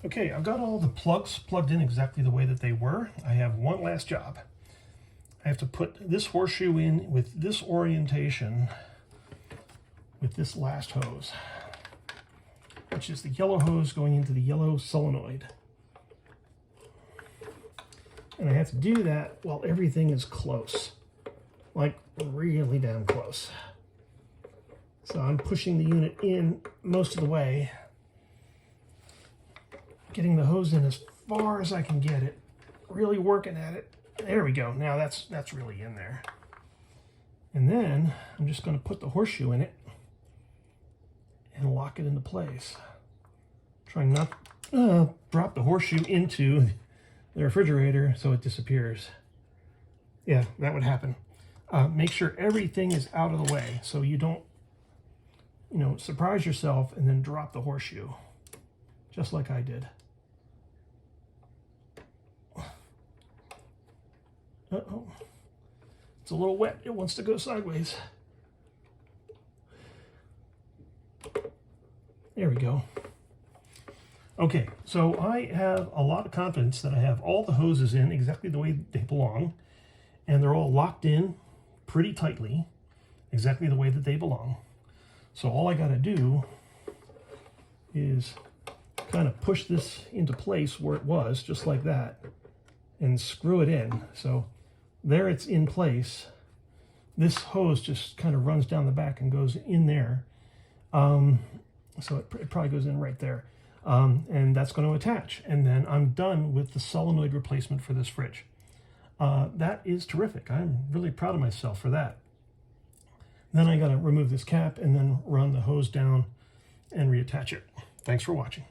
Okay, I've got all the plugs plugged in exactly the way that they were. I have one last job. I have to put this horseshoe in with this orientation with this last hose, which is the yellow hose going into the yellow solenoid. And I have to do that while everything is close, like really damn close. So I'm pushing the unit in most of the way, getting the hose in as far as I can get it, really working at it. There we go. Now that's really in there. And then I'm just going to put the horseshoe in it and lock it into place. Trying not to drop the horseshoe into the refrigerator so it disappears. Yeah, that would happen. Make sure everything is out of the way so you don't, surprise yourself and then drop the horseshoe, just like I did. Uh-oh. It's a little wet. It wants to go sideways. There we go. Okay, so I have a lot of confidence that I have all the hoses in exactly the way they belong, and they're all locked in pretty tightly, exactly the way that they belong. So all I got to do is kind of push this into place where it was, just like that, and screw it in. So there it's in place. This hose just kind of runs down the back and goes in there. So it probably goes in right there. And that's going to attach. And then I'm done with the solenoid replacement for this fridge. That is terrific. I'm really proud of myself for that. Then I got to remove this cap and then run the hose down and reattach it. Thanks for watching.